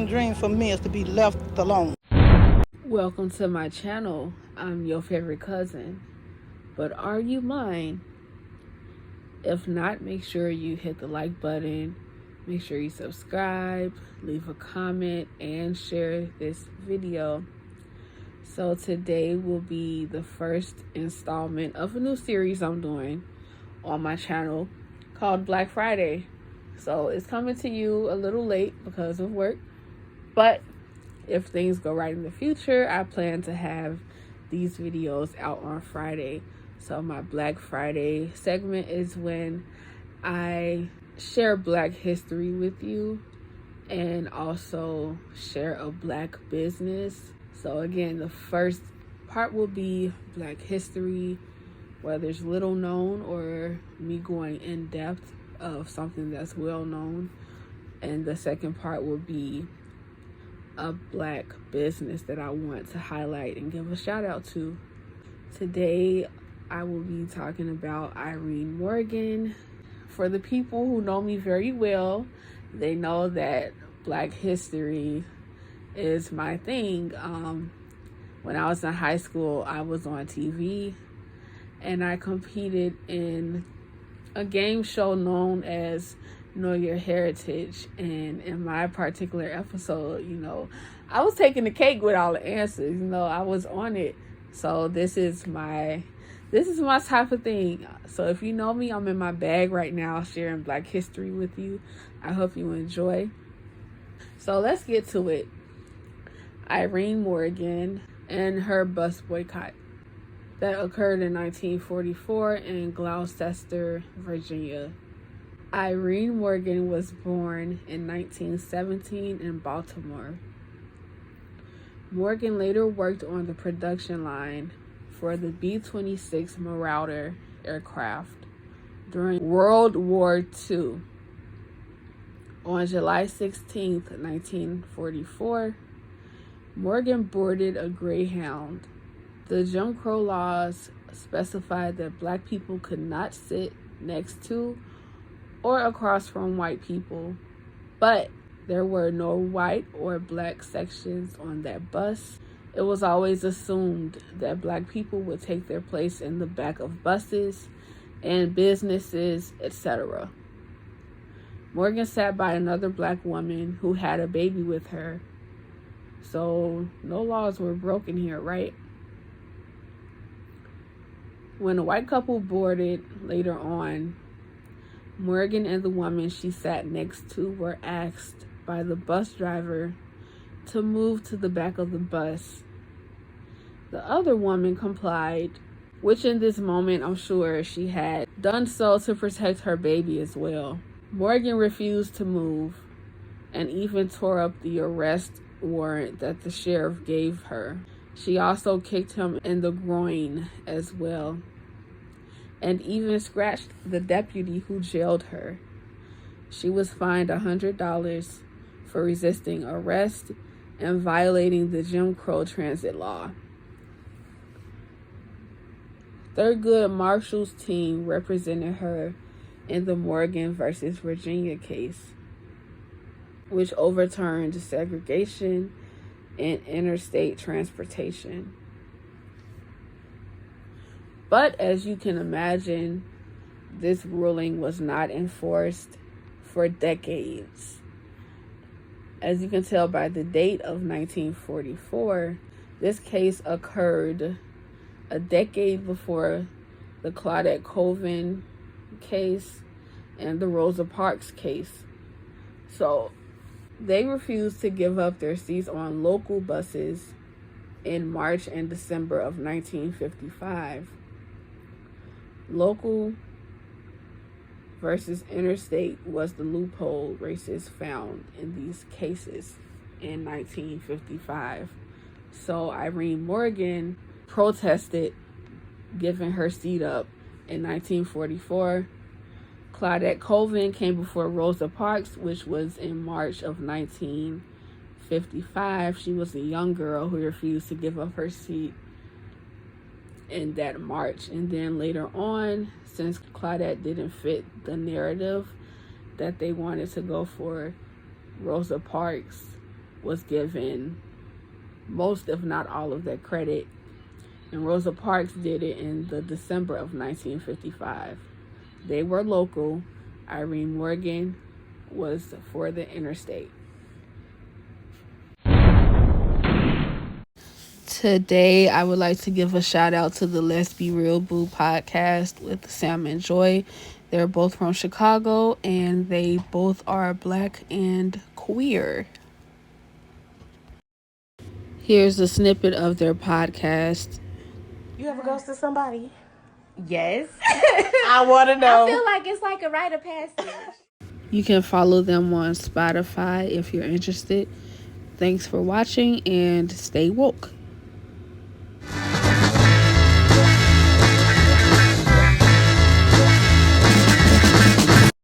dream for me is to be left alone. Welcome to my channel. I'm your favorite cousin. But are you mine? If not, make sure you hit the like button. Make sure you subscribe, leave a comment, and share this video. So today will be the first installment of a new series I'm doing on my channel called Black Friday. So it's coming to you a little late because of work, but if things go right in the future, I plan to have these videos out on Friday. So my Black Friday segment is when I share Black history with you and also share a Black business. So again, the first part will be Black history, whether it's little known or me going in depth of something that's well known. And the second part will be a Black business that I want to highlight and give a shout out to. Today, I will be talking about Irene Morgan. For the people who know me very well, they know that Black history is my thing. When I was in high school, I was on TV and I competed in a game show known as Know Your Heritage, and in my particular episode, I was taking the cake with all the answers. I was on it. So this is my type of thing. So if you know me, I'm in my bag right now sharing Black history with you. I hope you enjoy. So let's get to it. Irene Morgan and her bus boycott that occurred in 1944 in Gloucester, Virginia. Irene Morgan was born in 1917 in Baltimore. Morgan later worked on the production line for the B-26 Marauder aircraft during World War II. On July 16, 1944, Morgan boarded a Greyhound. The Jim Crow laws specified that Black people could not sit next to or across from white people, but there were no white or Black sections on that bus. It was always assumed that Black people would take their place in the back of buses and businesses, etc. Morgan sat by another Black woman who had a baby with her. So no laws were broken here, right? When a white couple boarded later on, Morgan and the woman she sat next to were asked by the bus driver to move to the back of the bus. The other woman complied, which in this moment I'm sure she had done so to protect her baby as well. Morgan refused to move and even tore up the arrest warrant that the sheriff gave her. She also kicked him in the groin as well, and even scratched the deputy who jailed her. She was fined $100 for resisting arrest and violating the Jim Crow transit law. Thurgood Marshall's team represented her in the Morgan versus Virginia case, which overturned segregation and interstate transportation. But as you can imagine, this ruling was not enforced for decades. As you can tell by the date of 1944, this case occurred a decade before the Claudette Colvin case and the Rosa Parks case. So they refused to give up their seats on local buses in March and December of 1955. Local versus interstate was the loophole racists found in these cases in 1955. So Irene Morgan protested giving her seat up in 1944. Claudette Colvin came before Rosa Parks, which was in March of 1955. She was a young girl who refused to give up her seat in that March. And then later on, since Claudette didn't fit the narrative that they wanted to go for, Rosa Parks was given most, if not all, of that credit. And Rosa Parks did it in the December of 1955. They were local. Irene Morgan was for the interstate. Today, I would like to give a shout out to the Let's Be Real Boo podcast with Sam and Joy. They're both from Chicago, and they both are Black and queer. Here's a snippet of their podcast. You ever ghosted somebody? Yes. I want to know. I feel like it's like a rite of passage. You can follow them on Spotify if you're interested. Thanks for watching and stay woke.